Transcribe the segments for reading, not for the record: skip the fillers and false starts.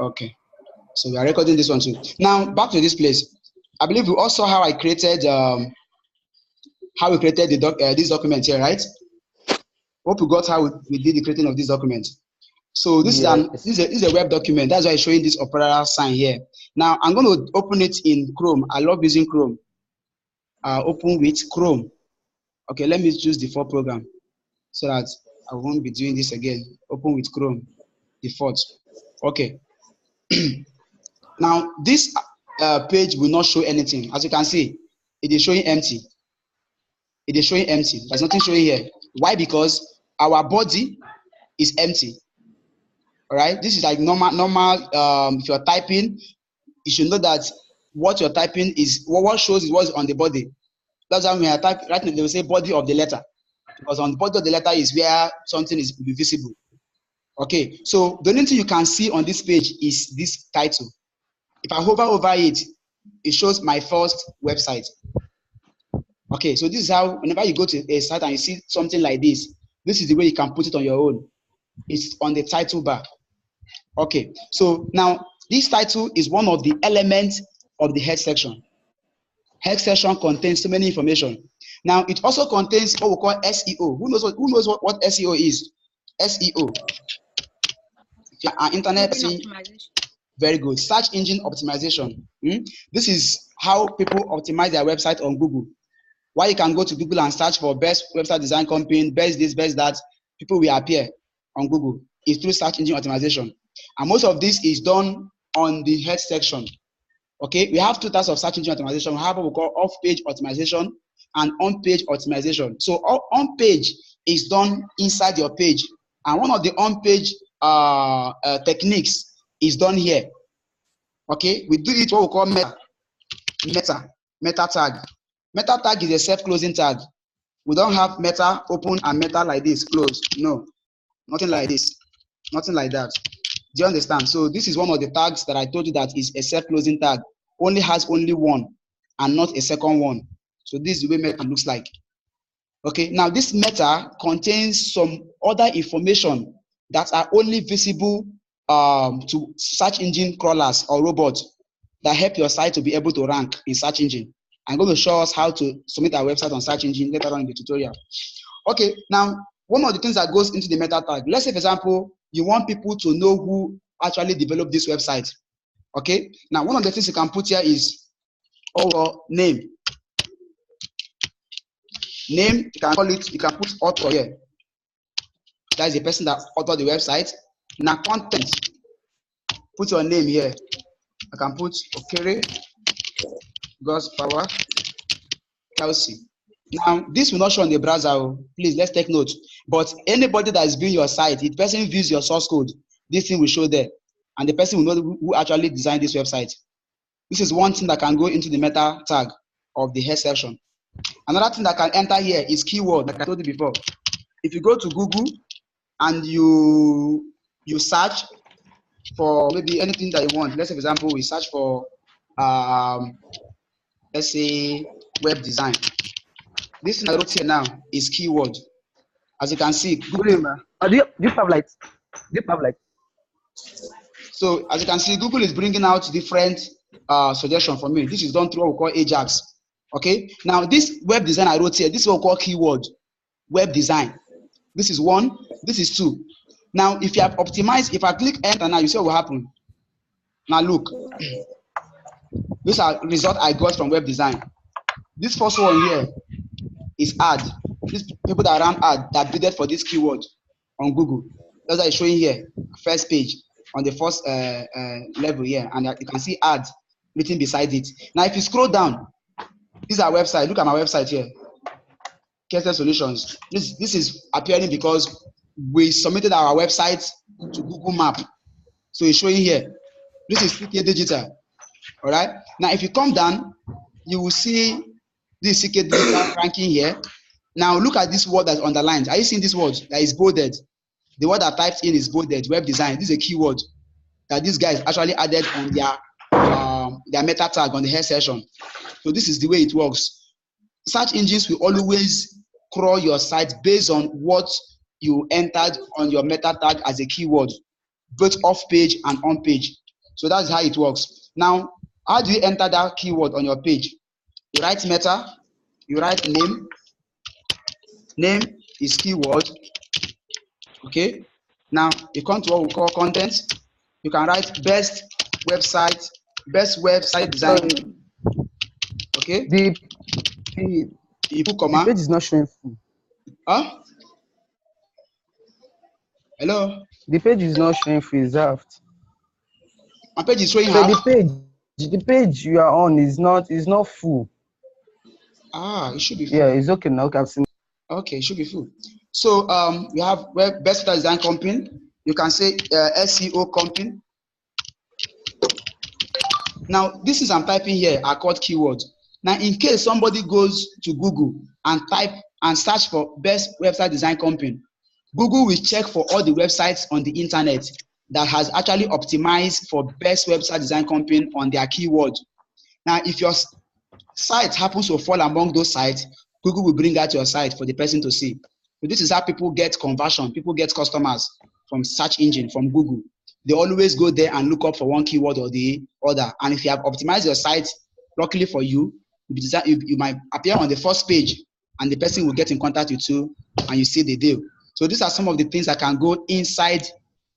Okay. So we are recording this one too. Now back to this place. I believe you also how I created the this document here, right? Hope you got how we did the creating of this document. So this is a web document. That's why I'm showing this opera sign here. Now I'm going to open it in Chrome. I love using Chrome. Open with Chrome. Okay, let me choose default program so that I won't be doing this again. Open with Chrome, default. Okay. Now this page will not show anything. As you can see, it is showing empty. It is showing empty. There's nothing showing here. Why? Because our body is empty. All right. This is like normal. If you're typing, you should know that what you're typing is what shows is what's on the body. That's why when I type right now, they will say body of the letter, because on the body of the letter is where something is visible. Okay. So the only thing you can see on this page is this title. If I hover over it, it shows my first website. Okay, so this is how, whenever you go to a site and you see something like this is the way you can put it on your own. It's on the title bar. Okay, so now this title is one of the elements of the head section. Head section contains so many information. Now it also contains what we call SEO. Who knows what SEO is? SEO. If you're an internet person, very good. Search engine optimization. This is how people optimize their website on Google. Why you can go to Google and search for best website design company, best this, best that, people will appear on Google. It's through search engine optimization. And most of this is done on the head section. Okay, we have two types of search engine optimization. We have what we call off-page optimization and on-page optimization. So on-page is done inside your page. And one of the on-page techniques is done here. Okay, we do it what we call meta tag. Meta tag is a self-closing tag. We don't have meta open and meta like this close. No, nothing like this, nothing like that. Do you understand? So this is one of the tags that I told you that is a self-closing tag. Only has only one and not a second one. So this is the way meta looks like. Okay, now this meta contains some other information that are only visible to search engine crawlers or robots that help your site to be able to rank in search engine. I'm going to show us how to submit our website on search engine later on in the tutorial. Okay, now one of the things that goes into the meta tag, let's say for example, you want people to know who actually developed this website. Okay, now one of the things you can put here is our name. Name, you can call it, you can put author here. That is the person that authored the website. Now content, put your name here. I can put Okere, God's power, Kelsey. Now, this will not show on the browser. Please, let's take note. But anybody that is viewing your site, if the person views your source code, this thing will show there. And the person will know who actually designed this website. This is one thing that can go into the meta tag of the head section. Another thing that can enter here is keyword, like I told you before. If you go to Google and you search for maybe anything that you want. Let's say, for example, we search for, let's say, web design. This thing I wrote here now is keyword. As you can see, Google. Do you have lights? Do you have lights? So as you can see, Google is bringing out different suggestions for me. This is done through what we call Ajax. Okay. Now this web design I wrote here, this is what we call keyword. Web design. This is 1. This is 2. Now, if you have optimized, if I click enter now, you see what will happen. Now look, these are results I got from web design. This first one here is ad. These people that ran ad that bidded for this keyword on Google. That's what it's showing here. First page on the first level here, and you can see ad written beside it. Now, if you scroll down, this is our website. Look at my website here. Custom Solutions. This is appearing because we submitted our website to Google Map. So it's showing here. This is CK Digital. All right. Now, if you come down, you will see this CK Digital ranking here. Now, look at this word that's underlined. Are you seeing this word that is bolded? The word that typed in is bolded. Web design. This is a keyword that these guys actually added on their meta tag on the head session. So this is the way it works. Search engines will always crawl your site based on what you entered on your meta tag as a keyword, both off page and on page. So that's how it works. Now, how do you enter that keyword on your page? You write meta, you write name. Name is keyword. Okay. Now you come to what we call content. You can write best website design. Sorry, Okay. the You put the comma. page is not showing full. Huh? Hello. The page is not showing preserved. My page is showing So half. the page you are on is not full. It should be full. Yeah, it's okay now. Okay, I've seen. Okay, it should be full. So we have best website design company. You can say SEO company. Now, this is I'm typing here are called keywords. Now, in case somebody goes to Google and type and search for best website design company, Google will check for all the websites on the internet that has actually optimized for best website design company on their keyword. Now, if your site happens to fall among those sites, Google will bring out your site for the person to see. So this is how people get conversion, people get customers from search engine, from Google. They always go there and look up for one keyword or the other. And if you have optimized your site, luckily for you, you might appear on the first page and the person will get in contact with you and you see the deal. So these are some of the things that can go inside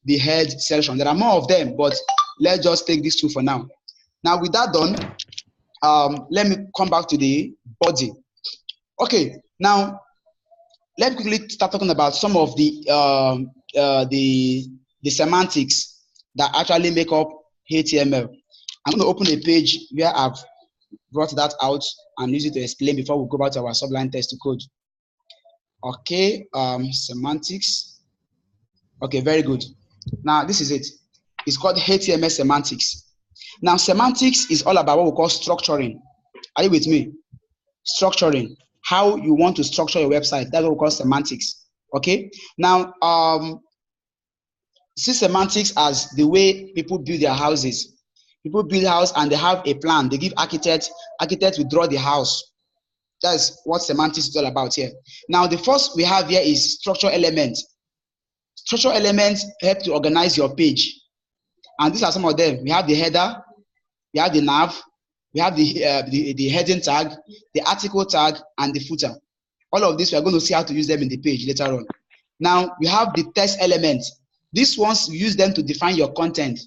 the head section. There are more of them, but let's just take these two for now. Now with that done, let me come back to the body. Okay, now let's quickly start talking about some of the semantics that actually make up HTML. I'm going to open a page where I've brought that out and use it to explain before we go back to our Sublime text to code. Okay, semantics. Okay, very good. Now this is it. It's called HTML semantics. Now semantics is all about what we call structuring. Are you with me? Structuring. How you want to structure your website. That's what we call semantics. Okay. Now, see semantics as the way people build their houses. People build a house and they have a plan. They give architects will draw the house. That's what semantics is all about here. Now, the first we have here is structural elements. Structural elements help to organize your page. And these are some of them. We have the header, we have the nav, we have the heading tag, the article tag, and the footer. All of this, we are going to see how to use them in the page later on. Now, we have the text elements. These ones, you use them to define your content,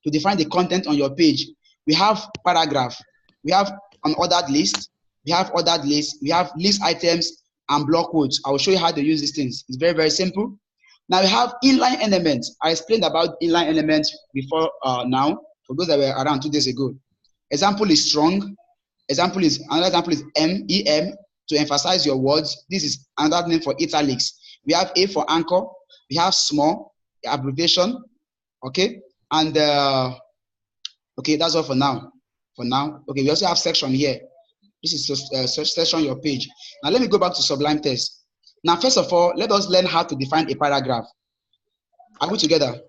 to define the content on your page. We have paragraph. We have an ordered list. We have ordered list. We have list items and block quotes. I will show you how to use these things. It's very, very simple. Now, we have inline elements. I explained about inline elements before now, for those that were around 2 days ago. Example is strong. Another example is MEM, to emphasize your words. This is another name for italics. We have A for anchor. We have small, the abbreviation. Okay. And okay, that's all for now. Okay, we also have section here. This is section your page. Now let me go back to Sublime Text. Now, first of all, let us learn how to define a paragraph. Are we together?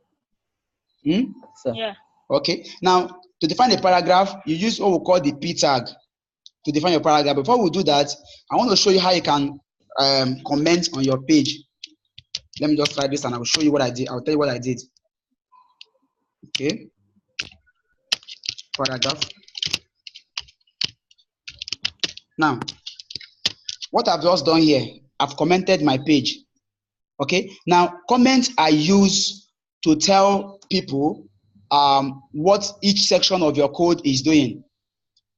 Yeah. Okay. Now, to define a paragraph, you use what we call the P tag to define your paragraph. Before we do that, I want to show you how you can comment on your page. Let me just try this and I will show you what I did. I'll tell you what I did. Okay. Paragraph. Now, what I've just done here, I've commented my page. Okay. Now, comments are used to tell people what each section of your code is doing.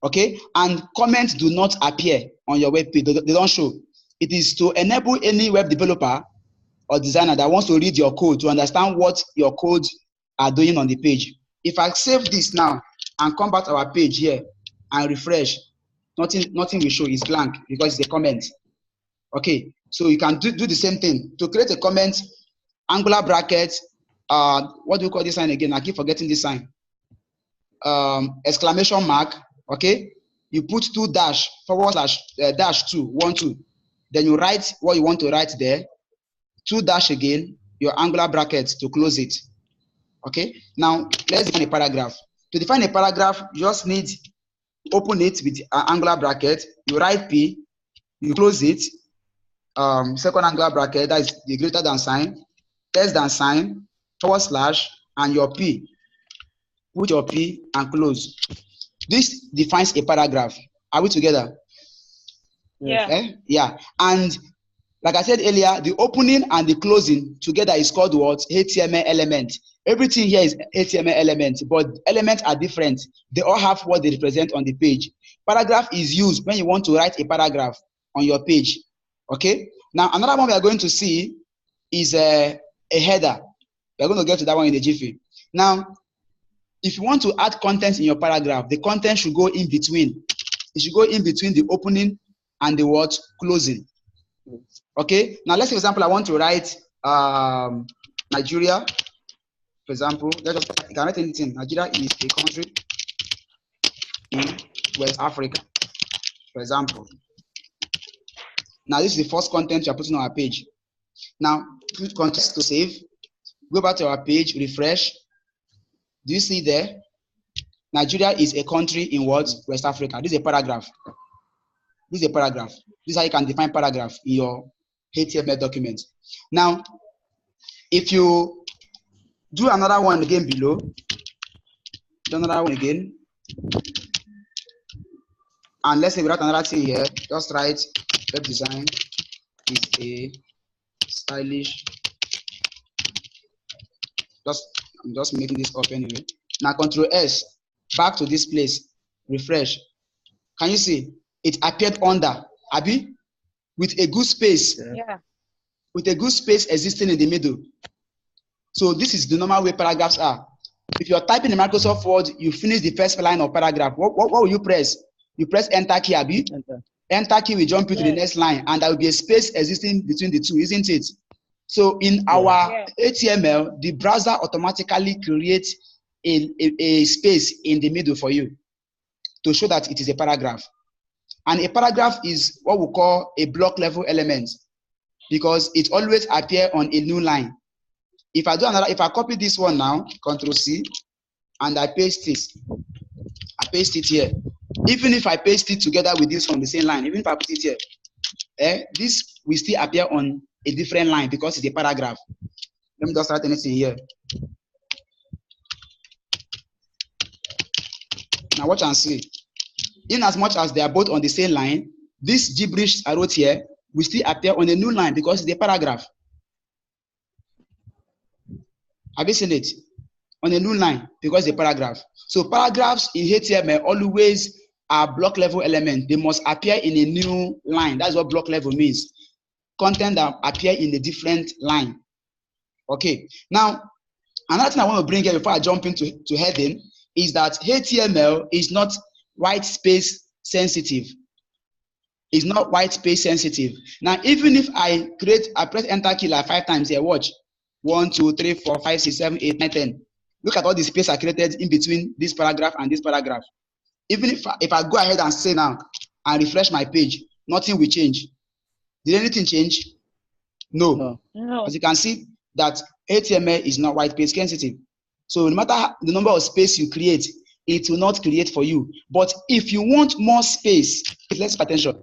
Okay. And comments do not appear on your web page. They don't show. It is to enable any web developer or designer that wants to read your code to understand what your codes are doing on the page. If I save this now and come back to our page here and refresh, nothing will show. It's blank because it's a comment. Okay, so you can do the same thing. To create a comment, angular bracket, what do you call this sign again? I keep forgetting this sign. Exclamation mark, okay? You put // -2, 1, 2. Then you write what you want to write there. 2- again, your angular bracket to close it. Okay, now let's define a paragraph. To define a paragraph, you just need open it with an angular bracket. You write P, you close it. Second angular bracket, that is the greater than sign, less than sign, /, and your P. put your P and close. This defines a paragraph. Are we together? Yeah. Yeah. And like I said earlier, the opening and the closing together is called what? HTML element. Everything here is HTML element, but elements are different. They all have what they represent on the page. Paragraph is used when you want to write a paragraph on your page. Okay. Now another one we are going to see is a header. We are going to get to that one in a jiffy. Now, if you want to add content in your paragraph, the content should go in between. It should go in between the opening and the what? Closing. Okay. Now let's say, for example, I want to write Nigeria. For example, let's just, you can write anything. Nigeria is a country in West Africa. For example. Now this is the first content you are putting on our page. Now put context to save. Go back to our page, refresh. Do you see there? Nigeria is a country in what? West Africa. This is a paragraph. This is a paragraph. This is how you can define paragraph in your HTML document. Now, if you do another one again below, do another one again, and let's say we write another thing here, just write web design is a stylish. I'm just making this up anyway. Now Control S, back to this place, refresh. Can you see it appeared under Abi with a good space? Yeah. With a good space existing in the middle. So this is the normal way paragraphs are. If you're typing in Microsoft Word, you finish the first line of paragraph. What will you press? You press Enter key, Abi. Enter key will jump you to the next line, and there will be a space existing between the two, isn't it? So in our HTML, the browser automatically creates a space in the middle for you to show that it is a paragraph. And a paragraph is what we call a block level element because it always appears on a new line. If I do another, if I copy this one now, Control C, and I paste this, I paste it here. Even if I paste it together with this on the same line, even if I put it here, this will still appear on a different line because it's a paragraph. Let me just write anything here. Now watch and see. In as much as they are both on the same line, this gibberish I wrote here will still appear on a new line because it's a paragraph. Have you seen it? On a new line because it's a paragraph. So paragraphs in HTML always are block level elements. They must appear in a new line. That's what block level means. Content that appear in a different line. Okay. Now, another thing I want to bring here before I jump into heading is that HTML is not white space sensitive. It's not white space sensitive. Now, even if I press enter key like 5 times here, watch. 1, 2, 3, 4, 5, 6, 7, 8, 9, 10. Look at all the space I created in between this paragraph and this paragraph. Even if I go ahead and say now and refresh my page, nothing will change. Did anything change? No. As you can see, that HTML is not white space sensitive. So no matter the number of space you create, it will not create for you. But if you want more space, let's pay attention.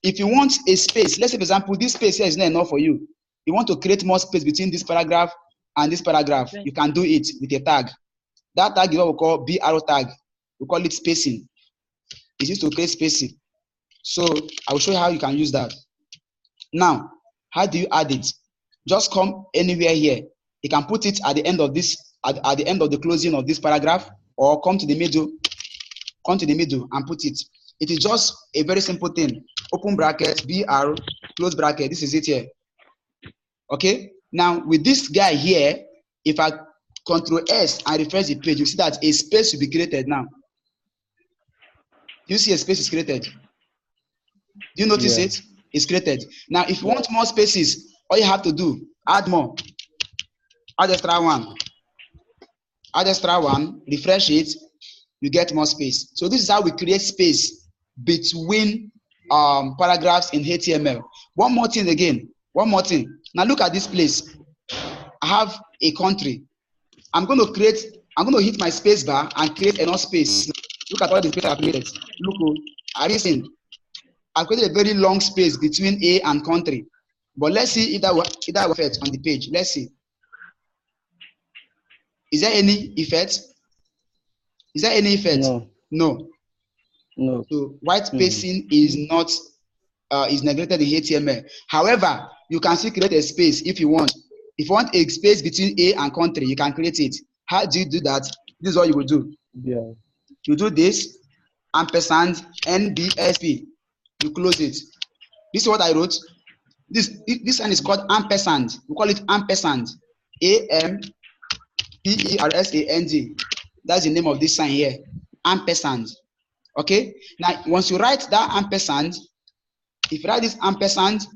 If you want a space, let's say for example, this space here is not enough for you. You want to create more space between this paragraph and this paragraph. You can do it with a tag. That tag is what we call BR tag. We call it spacing. It's used to create spacing. So I will show you how you can use that. Now, how do you add it? Just come anywhere here. You can put it at the end of this, at the end of the closing of this paragraph, or come to the middle and put it. It is just a very simple thing. Open bracket, BR, close bracket. This is it here. Okay. Now with this guy here, if I Control S and refresh the page, you see that a space will be created now. You see a space is created. Do you notice it? It's created. Now, if you want more spaces, all you have to do, add more. Add extra one. Add extra one, refresh it, you get more space. So this is how we create space between paragraphs in HTML. One more thing again. One more thing. Now look at this place. I have a country. I'm going to hit my space bar and create enough space. Look at all the space I've created. Look, are you seeing? I've created a very long space between A and country. But let's see if that will affect on the page. Let's see. Is there any effect? Is there any effect? No. No. No. So white spacing is not is neglected in HTML. However, you can still create a space if you want. If you want a space between A and country, you can create it. How do you do that? This is what you will do. Yeah. You do this, ampersand NBSP. You close it. This is what I wrote. This one is called ampersand. We call it ampersand. AMPERSAND. That's the name of this sign here. Ampersand. Okay. Now, once you write that ampersand, if you write this ampersand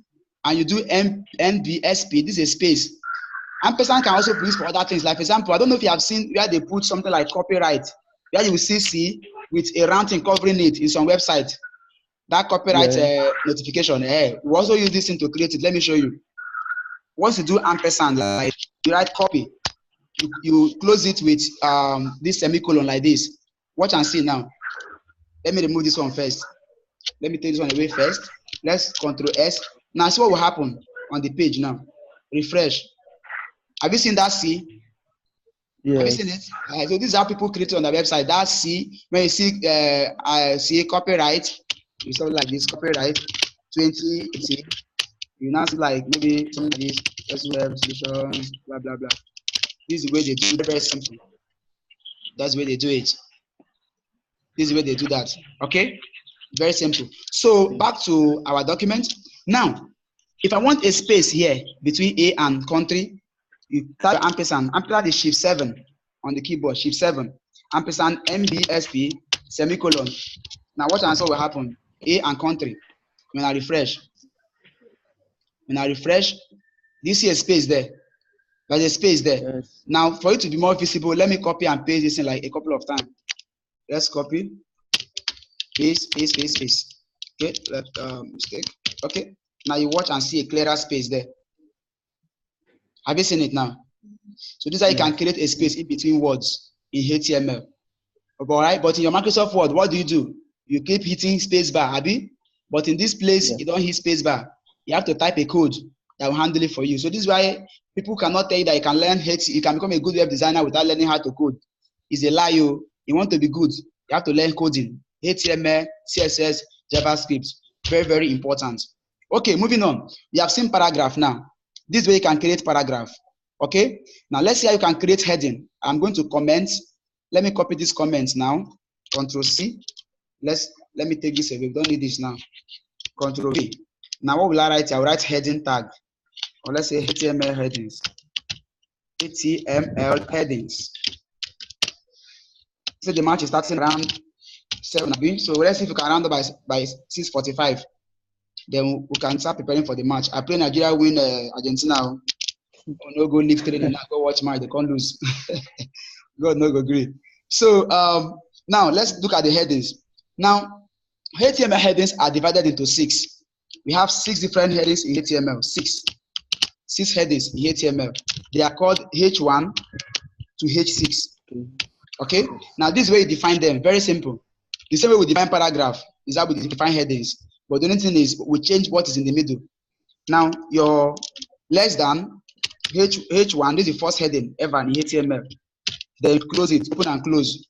and you do NBSP, this is a space. Ampersand can also be used for other things. Like, for example, I don't know if you have seen where they put something like copyright, where you will see C with a round thing covering it in some website. That copyright notification. We also use this thing to create it. Let me show you. Once you do ampersand, like you write copy, you close it with this semicolon like this. Watch and see now. Let me remove this one first. Let me take this one away first. Let's Control S. Now see what will happen on the page now. Refresh. Have you seen that C? Yes. Have you seen it? So this is how people create it on the website. That C, when you see see copyright, you saw like this copyright 2018. You now see like maybe some of these web solutions, blah blah blah. This is the way they do it. Very simple. That's the way they do it. This is the way they do that. Okay? Very simple. So back to our document. Now, if I want a space here between A and country, you type ampersand. Ampersand is shift 7 on the keyboard. Shift 7. Ampersand MBSP semicolon. Now what answer will happen? A and country. When I refresh. When I refresh, do you see a space there? There's a space there. Yes. Now, for it to be more visible, let me copy and paste this in like a couple of times. Let's copy. Paste, paste, paste, paste. Okay, mistake. Okay. Now you watch and see a clearer space there. Have you seen it now? So this is how you can create a space in between words in HTML. All right, but in your Microsoft Word, what do? You keep hitting space bar, Abby. But in this place, you don't hit space bar. You have to type a code that will handle it for you. So this is why people cannot tell you that you can learn HTML, you can become a good web designer without learning how to code. It's a lie. You want to be good, you have to learn coding. HTML, CSS, JavaScript. Very, very important. Okay, moving on. You have seen paragraph now. This way you can create paragraph. Okay, now let's see how you can create heading. I'm going to comment. Let me copy this comment now. Control C. Let me take this away. We don't need this now. Control V. Now what will I write? I'll write heading tag. Or let's say HTML headings. HTML headings. So the match is starting around 7. So let's see if we can round up by 6:45. Then we can start preparing for the match. I play Nigeria win Argentina. No go live training now. Go watch match. They can't lose. God no go agree. So now let's look at the headings. Now HTML headings are divided into 6. We have 6 different headings in HTML. 6 headings in HTML. They are called H1 to H6. Okay. Now this way you define them. Very simple. The same way we define paragraph is how we define headings. But the only thing is we change what is in the middle. Now your less than H1, this is the first heading ever in HTML. Then close it, open and close.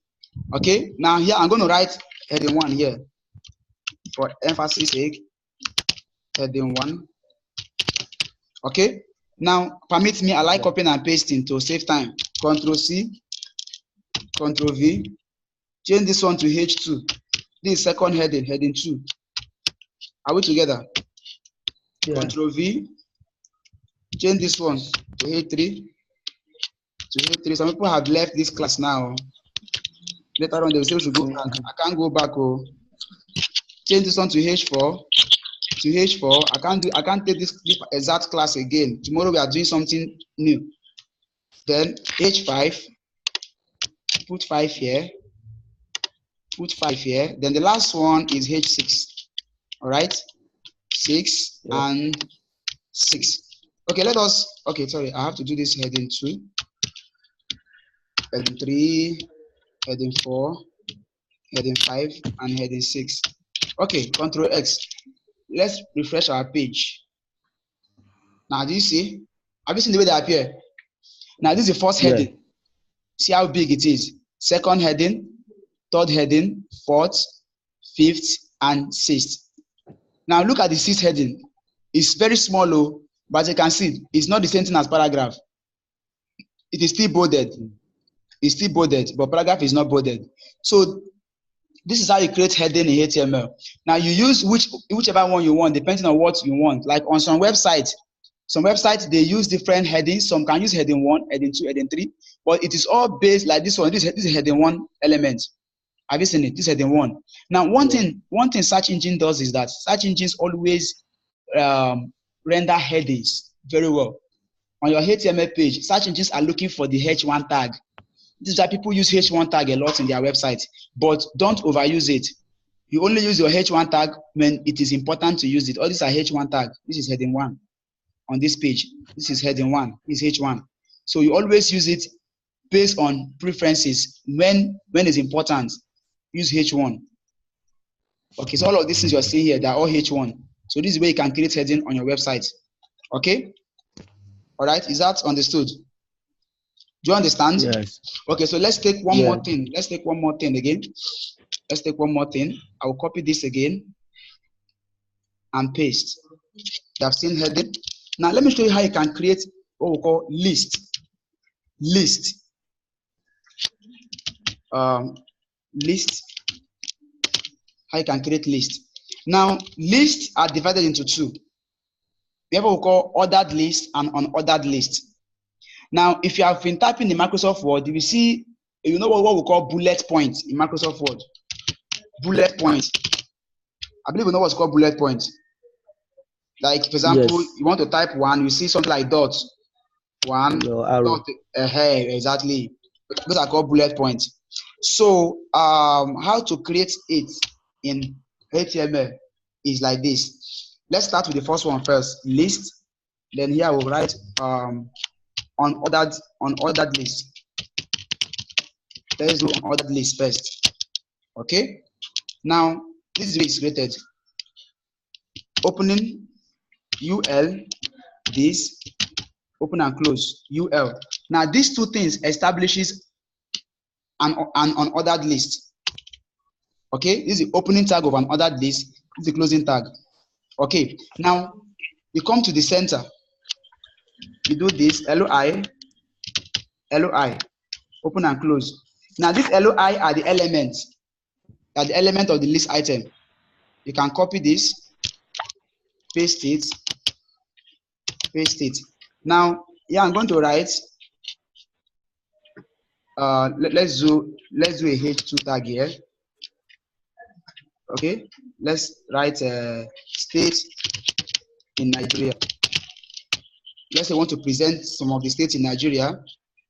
Okay. Now here I'm going to write heading 1 here for emphasis sake. Heading 1. Okay. Now permit me. I like copying and pasting to save time. Control C, Control V. Change this one to H2. This is second heading, heading 2. Are we together? Yeah. Control V. Change this one to H3. Some people have left this class now. Later on, they will say we should go back. I can't go back. Oh. Change this one to H4. I can't take this exact class again. Tomorrow we are doing something new. Then H5. Put 5 here. Put 5 here. Then the last one is H6. All right. 6 and 6. Okay, sorry, I have to do this heading 2, heading 3, heading 4, heading 5, and heading 6. Okay, Control X. Let's refresh our page. Now, do you see? Have you seen the way they appear? Now, this is the first heading. See how big it is. Second heading, third heading, fourth, fifth, and sixth. Now look at the sixth heading. It's very small, but as you can see, it's not the same thing as paragraph. It is still bolded. It's still bolded, but paragraph is not bolded. So this is how you create heading in HTML. Now you use whichever one you want, depending on what you want. Like on some websites they use different headings. Some can use heading 1, heading 2, heading 3, but it is all based like this one. This is heading 1 element. Have you seen it? This is heading 1. Now one thing search engine does is that search engines always render headings very well. On your HTML page, search engines are looking for the H1 tag. This is why people use H1 tag a lot in their website, but don't overuse it. You only use your H1 tag when it is important to use it. All these are H1 tag. This is heading 1 on this page. This is heading 1. This is H1. So you always use it based on preferences. When it's important, use H1. Okay, so all of these things you're seeing here, they're all H1. So this is where you can create heading on your website. Okay? All right, is that understood? Do you understand? Yes. Okay, so let's take one more thing. Let's take one more thing again. Let's take one more thing. I will copy this again and paste. You have seen heading. Now let me show you how you can create what we call list. List. List. How you can create list. Now lists are divided into two. We have what we call ordered list and unordered list. Now, if you have been typing in Microsoft Word, you will see, you know what we call bullet points in Microsoft Word. Bullet points. I believe you know what's called bullet points. Like, for example, you want to type 1, you see something like dot. 1, dot, exactly. Those are called bullet points. So, how to create it in HTML is like this. Let's start with the first one first, list. Then here I will write unordered list. Let's do unordered list first. Okay. Now this is where it's created. Opening UL, this, open and close UL. Now these two things establishes an unordered list. Okay, this is the opening tag of an ordered list. This is the closing tag. Okay. Now you come to the center. You do this LOI, open and close. Now this LOI are the elements, of the list item. You can copy this, paste it. Now, I'm going to write. Let's do a H2 tag here. Okay, let's write state in Nigeria. Let's say we want to present some of the states in Nigeria.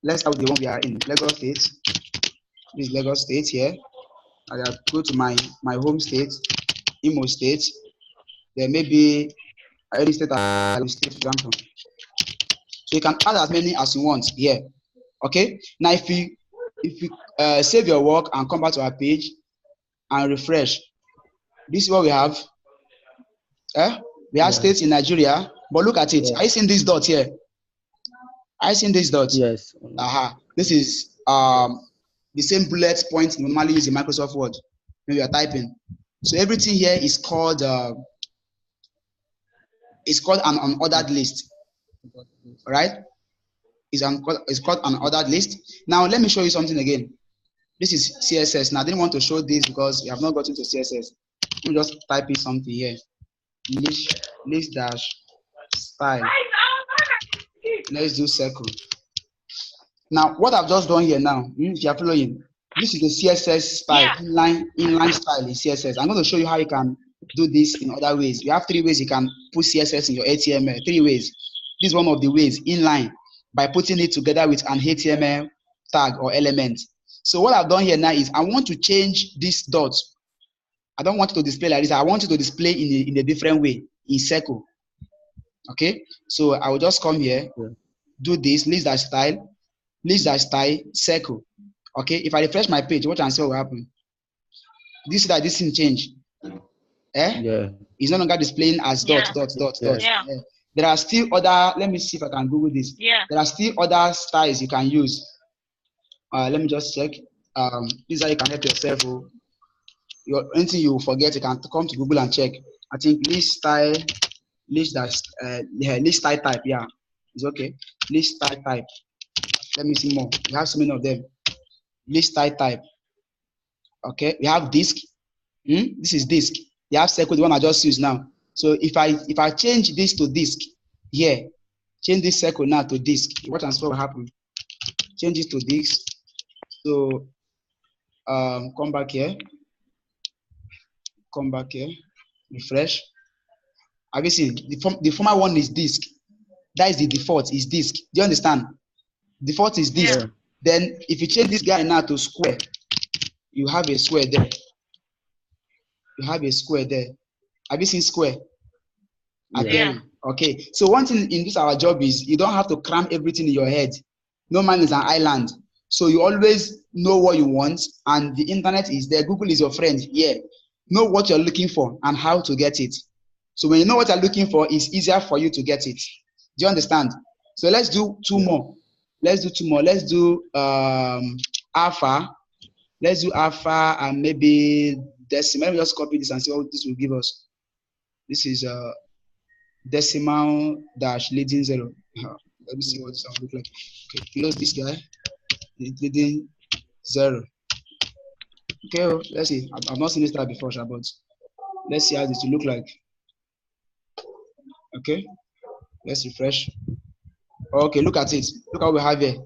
Let's start with the one we are in, Lagos State. This is Lagos State here. I go to my home state, Imo State. There may be any state, for example. So you can add as many as you want here. Okay. Now, if you save your work and come back to our page and refresh, this is what we have. We have states in Nigeria, but look at it. Are you seeing this dot here? Are you seeing this dot? Yes. This is the same bullet point we normally use in Microsoft Word when we are typing. So everything here is called an unordered list. All right? It's called an ordered list. Now let me show you something again. This is CSS. Now I didn't want to show this because we have not gotten to CSS. Let me just type in something here. List dash style. Let's do circle. Now what I've just done here now, if you are following, this is the CSS style, inline style in CSS. I'm going to show you how you can do this in other ways. You have 3 ways you can put CSS in your HTML. 3 ways. This is one of the ways, inline, by putting it together with an HTML tag or element. So what I've done here now is I want to change this dot. I don't want it to display like this. I want it to display in a different way, in circle. Okay, so I will just come here, do this, list that style, circle. Okay, if I refresh my page, what can see what will happen? This is that this thing change. It's no longer displaying as dot. There are still other, let me see if I can Google this. There are still other styles you can use. Let me just check. This is how you can help yourself. Anything you forget, you can come to Google and check. I think list style type. Yeah, it's okay. List style type. Let me see more. We have so many of them. List style type. Okay, we have disk. This is disk. You have circle, the one I just used now. So if I change this to disk here, change this circle now to disk, what and what will happen? Change it to disk. So come back here, refresh. Have you seen the former one is disk? That is the default, is disk. Do you understand? Default is disk. Yeah. Then if you change this guy now to square, you have a square there. Have you seen square? Yeah. Okay, so one thing in this our job is you don't have to cram everything in your head. No man is an island, so you always know what you want, and the internet is there. Google is your friend. Yeah, know what you're looking for and how to get it. So when you know what you're looking for, it's easier for you to get it. Do you understand? So let's do two more. Let's do alpha. Let's do alpha and maybe decimal. Let me just copy this and see what this will give us. This is decimal dash leading 0. Let me see what this will look like. Okay, close this guy. Leading 0. Okay, let's see. I've not seen this type before, but let's see how this will look like. Okay, let's refresh. Okay, look at it. Look what we have here.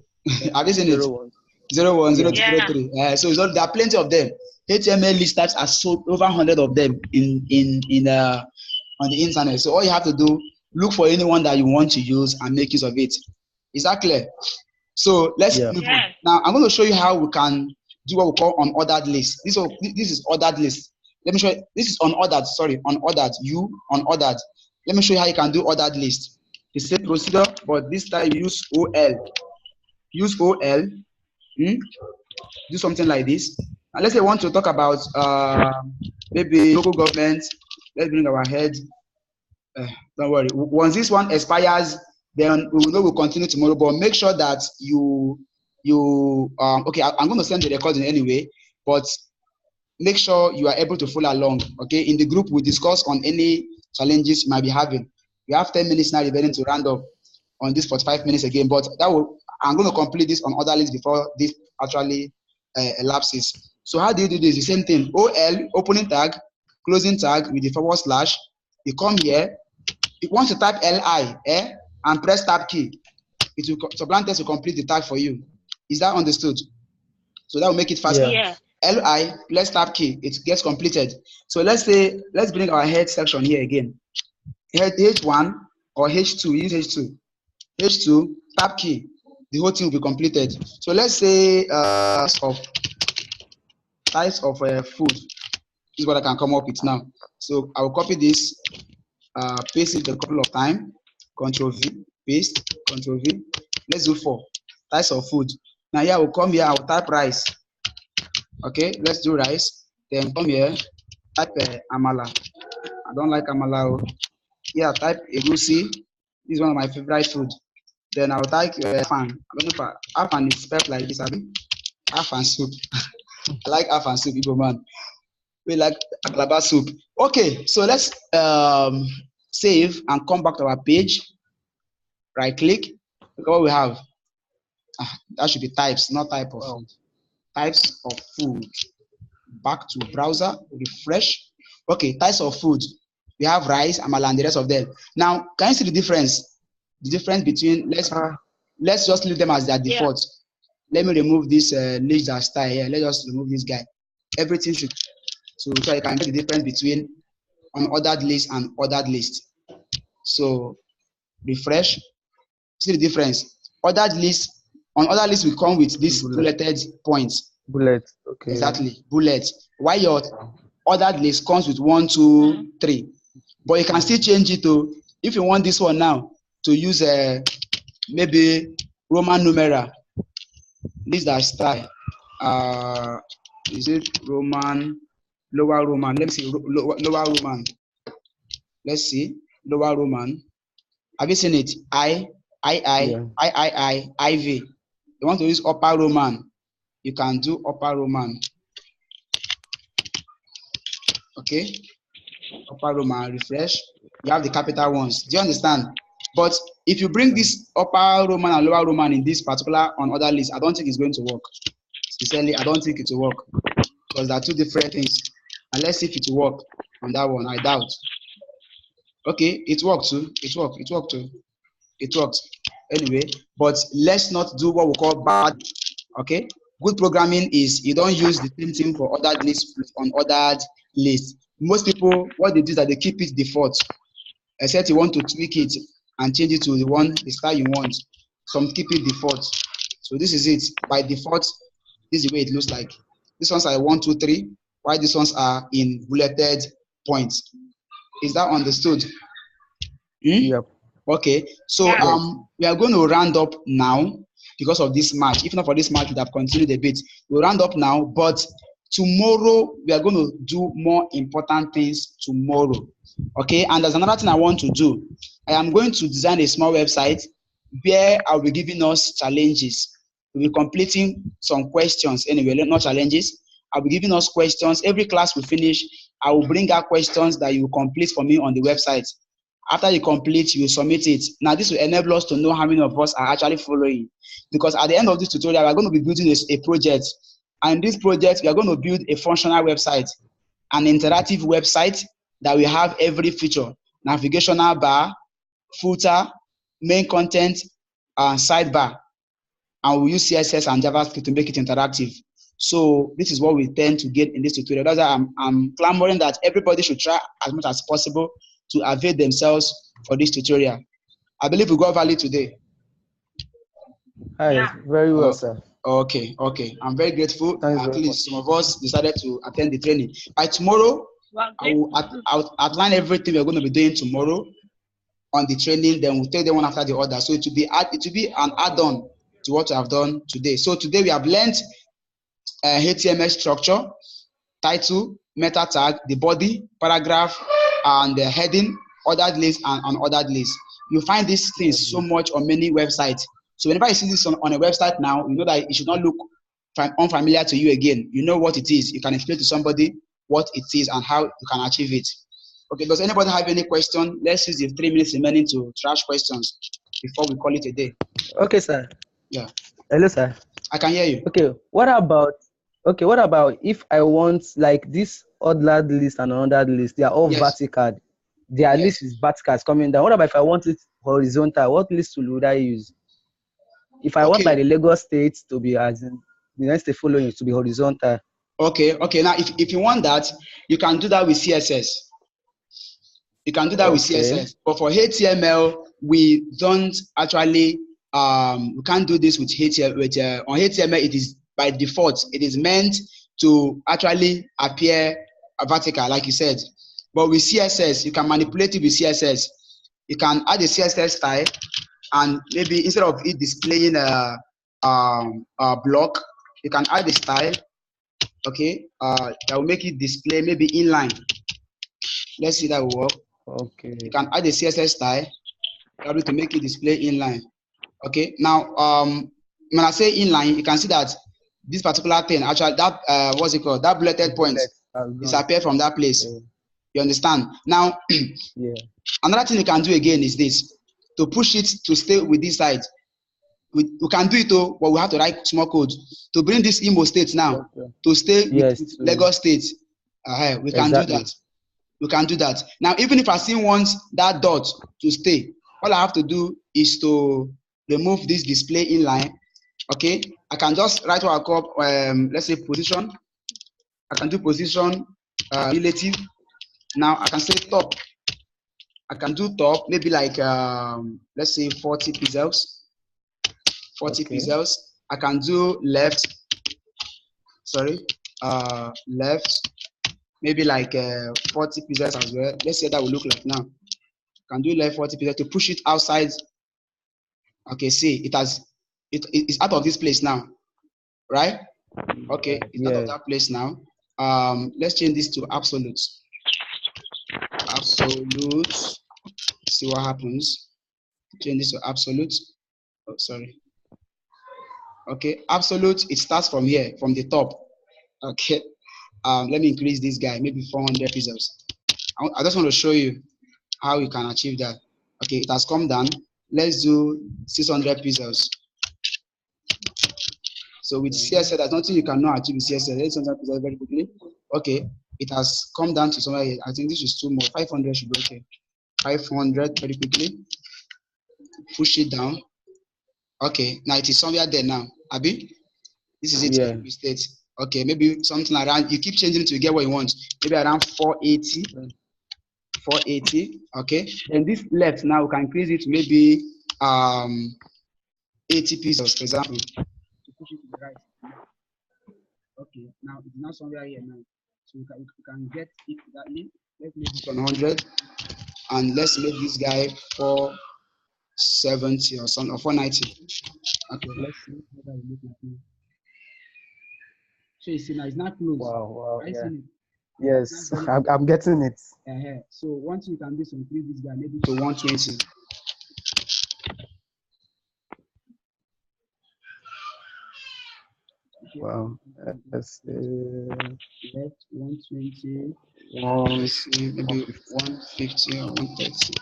Have you seen it? 0, 1, 0, 2, 0, 3. So there are plenty of them. HTML list types are sold over 100 of them on the internet. So all you have to do, look for anyone that you want to use and make use of it. Is that clear? So let's move on. Now I'm going to show you how we can do what we call unordered list. This is ordered list. Let me show you. This is unordered. Sorry, unordered. Unordered. Let me show you how you can do ordered list. The same procedure, but this time use OL. Use OL. Do something like this. And let's say we want to talk about maybe local government. Let's bring our head. Don't worry. Once this one expires, then we will know we'll continue tomorrow. But make sure that you okay. I'm going to send the recording anyway, but make sure you are able to follow along. Okay, in the group we discuss on any challenges you might be having. We have 10 minutes now. We're ready to round up on this 45 minutes again, but I'm going to complete this on other lists before this actually elapses. So how do you do this? The same thing. OL, opening tag, closing tag with the forward slash. You come here. Once you type LI and press tab key, it will Sublime will complete the tag for you. Is that understood? So that will make it faster. Yeah. LI, press tab key, it gets completed. So let's bring our head section here again. Head H1 or H2, use H2. H2, tab key, the whole thing will be completed. So let's say types of food. This is what I can come up with now. So I will copy this, paste it a couple of times, Control V, paste, Control V. Let's do 4 types of food. Now here I will come here, I will type rice. Okay, let's do rice. Then come here, type amala. I don't like amala. Here, type egusi. This is one of my favorite food. Then I'll type afan. I don't know if afan is spelled like this. Afan soup. I like afan soup, Igbo man. We like aglaba soup. Okay, so let's save and come back to our page. Right click. Look at what we have. That should be types, not type of food. Types of food. Back to browser, refresh. Okay, types of food. We have rice, amala, and the rest of them. Now, can you see the difference? The difference between, let's just leave them as their default. Let me remove this list that style here. Let's just remove this guy. Everything should, so you can get the difference between unordered list and ordered list. So refresh, see the difference. Ordered list, on ordered list we come with this bulleted points. Bullet, okay. Exactly, bullet. While your ordered list comes with 1, 2, 3. But you can still change it to, if you want this one now, to use maybe Roman numeral. This that style. Is it Roman, lower Roman? Let me see, lower Roman. Let's see, lower Roman. Have you seen it? IV. You want to use upper Roman. you can do upper Roman. Okay, upper Roman, refresh. You have the capital ones. Do you understand? But if you bring this upper Roman and lower Roman in this particular on other list, I don't think it's going to work. Sincerely, I don't think it will work because there are two different things. And let's see if it will work on that one. I doubt. Okay, it worked too. It worked. It worked too. It worked. Anyway, but let's not do what we call bad. Okay, good programming is you don't use the same thing for other lists on other lists. Most people, what they do is that they keep it default, except you want to tweak it and change it to the style you want. Some keep it default. So this is it. By default, this is the way it looks like. These ones are 1, 2, 3, while these ones are in bulleted points. Is that understood? Yep. Okay. So we are going to round up now because of this match. If not for this match, we'd have continued a bit. We'll round up now, but tomorrow we are going to do more important things tomorrow. Okay, and there's another thing I want to do. I am going to design a small website where I'll be giving us challenges. We'll be completing some questions anyway, not challenges. I'll be giving us questions. Every class we finish, I will bring out questions that you complete for me on the website. After you complete, you submit it. Now, this will enable us to know how many of us are actually following. Because at the end of this tutorial, we're going to be building a project. And in this project, we are going to build a functional website, an interactive website that will have every feature: navigational bar, footer, main content, sidebar. And we'll use CSS and JavaScript to make it interactive. So this is what we tend to get in this tutorial. That's why I'm clamoring that everybody should try as much as possible to avail themselves for this tutorial. I believe we got value today. Hi, very well, sir. Okay. I'm very grateful. Thanks At very least some of us decided to attend the training. By tomorrow, I'll outline everything we're going to be doing tomorrow on the training. Then we'll take them one after the other. So it will be an add-on to what I have done today. So today we have learned HTML structure, title, meta tag, the body, paragraph, and the heading, ordered list, and unordered list. You find these things so much on many websites. So whenever you see this on a website now, you know that it should not look unfamiliar to you again. You know what it is. You can explain to somebody what it is and how you can achieve it. Okay, does anybody have any question? Let's use the 3 minutes remaining to trash questions before we call it a day. Okay, sir. Yeah. Hello, sir. I can hear you. Okay, what about if I want like this ordered list and unordered list? They are all vertical. Their list is vertical, it's coming down. What about if I want it horizontal? What list would I use? If I want like the Lagos state to be as in the next state following it to be horizontal. Okay. Now if you want that, you can do that with CSS. You can do that with CSS. But for HTML, we don't actually we can't do this with HTML. On HTML, it is by default. It is meant to actually appear vertical, like you said. But with CSS, you can manipulate it with CSS. You can add a CSS style, and maybe instead of it displaying a block, you can add a style. Okay, that will make it display maybe inline. Let's see that will work. Okay. You can add a CSS style to make it display inline. Okay. Now, when I say inline, you can see that this particular thing actually that what's it called? That bulleted point disappear from that place. Okay. You understand? Now, another thing you can do again is this: to push it to stay with this side. We can do it though, but we have to write small code to bring this Imo state now to stay with Lagos state. We can do that. We can do that. Now, even if I still want that dot to stay, all I have to do is to remove this display inline. Okay, I can just write what I call let's say position. I can do position relative. Now I can say top. I can do top, maybe like let's say 40 pixels. 40 pixels. I can do left. Left. Maybe like 40 pixels as well. Let's see how that will look like now. I can do left 40 pixels to push it outside. Okay, see, it's out of this place now, right? Okay, it's out of that place now. Let's change this to absolute. Absolute. See what happens. Change this to absolute. Oh, sorry. Okay, absolute, it starts from here, from the top. Okay, let me increase this guy, maybe 400 pixels. I just want to show you how you can achieve that. Okay, it has come down. Let's do 600 pixels. So with CSS, there's nothing you cannot achieve with CSS. Let's 600 pixels very quickly. Okay, it has come down to somewhere here. I think this is too much. 500 should be okay. 500 very quickly. Push it down. Okay, now it is somewhere there now. Abi, this is it. Yeah. State. Okay, maybe something around. You keep changing to get what you want. Maybe around 480. 480. Okay, and this left now we can increase it to maybe 80 pixels, for example. To push it to the right. Okay, now it's not somewhere here now. So we can get it exactly. Let's make this 100, and let's make this guy 470 or something, or 490. Okay, let's see what that will look like now. So you see now it's not close. Wow. Right? Yeah. Yes, I'm getting it. So once you can do some, increase this guy maybe to 120. Wow. Let's Left 120. Let's see, maybe 150 or 130.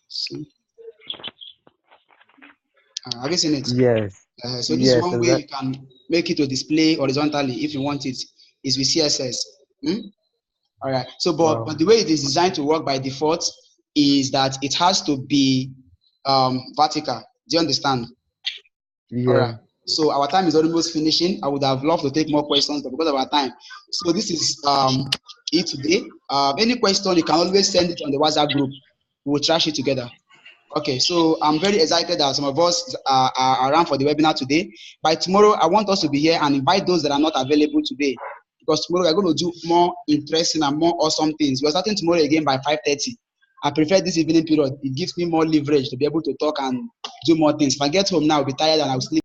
See. Have you seen it? Yes. So this is one way you can make it to display horizontally if you want it, is with CSS. All right. So, but the way it is designed to work by default is that it has to be vertical. Do you understand? Yeah. All right. So our time is almost finishing. I would have loved to take more questions, but because of our time. So this is it today. Any question, you can always send it on the WhatsApp group. We'll trash it together. Okay, so I'm very excited that some of us are around for the webinar today. By tomorrow, I want us to be here and invite those that are not available today, because tomorrow we're going to do more interesting and more awesome things. We're starting tomorrow again by 5:30. I prefer this evening period. It gives me more leverage to be able to talk and do more things. If I get home now, I'll be tired and I'll sleep.